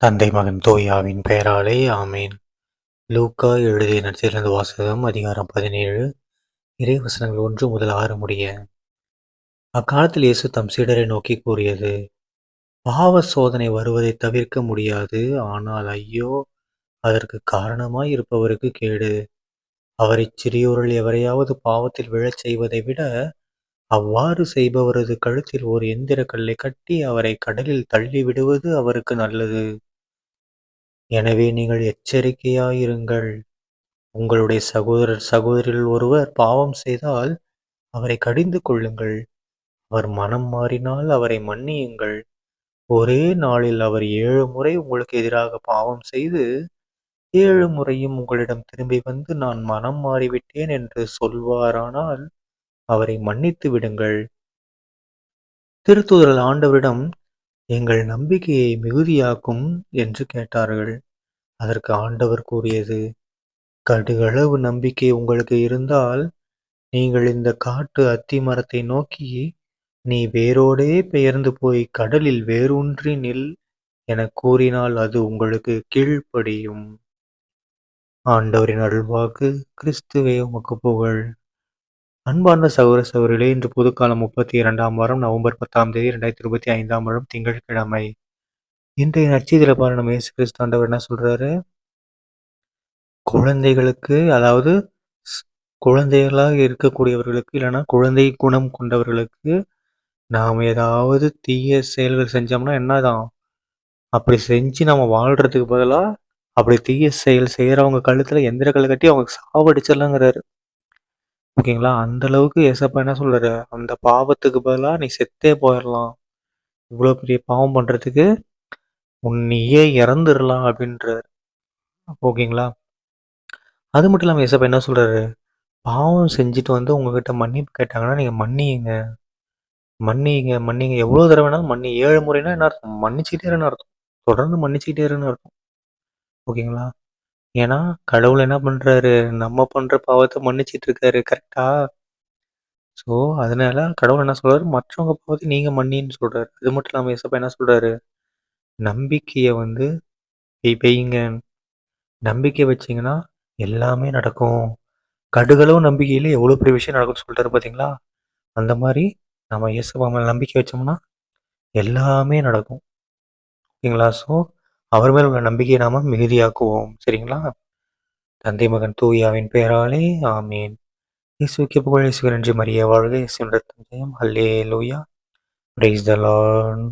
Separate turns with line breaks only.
தந்தை மகன் தூயாவின் பெயராலே ஆமேன். லூக்கா எழுதிய நற்செய்தியிலிருந்து வாசகம் அதிகாரம் 17 இறைவசனங்கள் 1 முதல் 6 முடிய. அக்காலத்தில் இயேசு தம் சீடரை நோக்கி கூறியது: பாவ சோதனை வருவதை தவிர்க்க முடியாது. ஆனால் ஐயோ, அதற்கு காரணமாய் இருப்பவருக்கு கேடு. அவர் இச்சிறியோரில் எவரையாவது பாவத்தில் விழச் செய்வதை விட, அவ்வாறு செய்பவரது கழுத்தில் ஓர் எந்திரக் கல்லை கட்டி அவரை கடலில் தள்ளி விடுவது அவருக்கு நல்லது. எனவே நீங்கள் எச்சரிக்கையாயிருங்கள். உங்களுடைய சகோதரர் சகோதரில் ஒருவர் பாவம் செய்தால் அவரை கடிந்து கொள்ளுங்கள். அவர் மனம் மாறினால் அவரை மன்னியுங்கள். ஒரே நாளில் அவர் 7 முறை உங்களுக்கு எதிராக பாவம் செய்து 7 முறையும் உங்களிடம் திரும்பி வந்து நான் மனம் மாறிவிட்டேன் என்று சொல்வாரானால் அவரை மன்னித்து விடுங்கள். திருத்தூதர்கள் ஆண்டவரிடம் எங்கள் நம்பிக்கையை மிகுதியாக்கும் என்று கேட்டார்கள். அதற்கு ஆண்டவர் கூறியது: கடுகளவு நம்பிக்கை உங்களுக்கு இருந்தால் நீங்கள் இந்த காட்டு அத்தி மரத்தை நோக்கி, நீ வேரோடே பெயர்ந்து போய் கடலில் வேரூன்றி நில் எனக் கூறினால் அது உங்களுக்கு கீழ்ப்படியும். ஆண்டவரின் அருள்வாக்கு. கிறிஸ்துவே உமக்கு புகழ். அன்பார்ந்த சகோதர சகோதரிகளே, இன்று பொதுக்காலம் 32ஆம் வாரம் நவம்பர் 10ஆம் தேதி 2025ஆம் வருடம் திங்கட்கிழமை. இன்றைய நற்செய்தியில பாருங்க, நம்ம இயேசு கிறிஸ்து ஆண்டவர் என்ன சொல்றாரு? குழந்தைகளுக்கு, அதாவது ஸ் குழந்தைகளாக இருக்கக்கூடியவர்களுக்கு, இல்லைன்னா குழந்தை குணம் கொண்டவர்களுக்கு நாம் ஏதாவது தீய செயல்கள் செஞ்சோம்னா என்னதான், அப்படி செஞ்சு நம்ம வாழ்றதுக்கு பதிலா அப்படி தீய செயல் செய்யறவங்க கழுத்துல எந்திர கல் கட்டி அவங்க சாவடிச்சிடலாங்கிறாரு. ஓகேங்களா? அந்த அளவுக்கு ஏசப்பா என்ன சொல்றாரு, அந்த பாவத்துக்கு பதிலா நீ செத்தே போயிடலாம், இவ்வளோ பெரிய பாவம் பண்றதுக்கு நீயே இறந்துடலாம் அப்படின்றாரு. ஓகேங்களா? அது மட்டும் இல்லாமல் ஏசப்பா என்ன சொல்றாரு, பாவம் செஞ்சுட்டு வந்து உங்ககிட்ட மன்னிப்பு கேட்டாங்கன்னா நீங்கள் மன்னியுங்க. மன்னிங்க மன்னிங்க, எவ்வளோ தடவை வேணாலும் மன்னி. 7 முறைனா என்ன அர்த்தம்? மன்னிச்சுக்கிட்டே இருன்னு அர்த்தம். தொடர்ந்து மன்னிச்சுக்கிட்டே இருன்னு அர்த்தம். ஓகேங்களா? ஏன்னா கடவுள் என்ன பண்ணுறாரு, நம்ம பண்ணுற பாவத்தை மன்னிச்சிட்டு இருக்காரு. கரெக்டா? ஸோ அதனால கடவுள் என்ன சொல்றாரு, மற்றவங்க பாவத்தை நீங்கள் மன்னின்னு சொல்கிறாரு. அது மட்டும் இல்லாமல் ஏசப்பா என்ன சொல்கிறாரு, நம்பிக்கையை வந்து வைங்க. நம்பிக்கை வச்சிங்கன்னா எல்லாமே நடக்கும். கடுகளவு நம்பிக்கையில எவ்வளோ பெரிய விஷயம் நடக்கும்னு சொல்லிட்டாரு பார்த்தீங்களா? அந்த மாதிரி நம்ம இயேசுவா மேல நம்பிக்கை வச்சோம்னா எல்லாமே நடக்கும். ஓகேங்களா? ஸோ அவர் மேல் உள்ள நம்பிக்கையை நாம மிகுதியாக்குவோம். சரிங்களா? தந்தை மகன் தூயாவின் பெயராலே ஆமீன். இயேசுவுக்கு புகழ். இயேசுவே நன்றி. மரியே வாழ்க. இயேசுவின் ரத்தம் ஜெயம். அல்லேலூயா. Praise the Lord.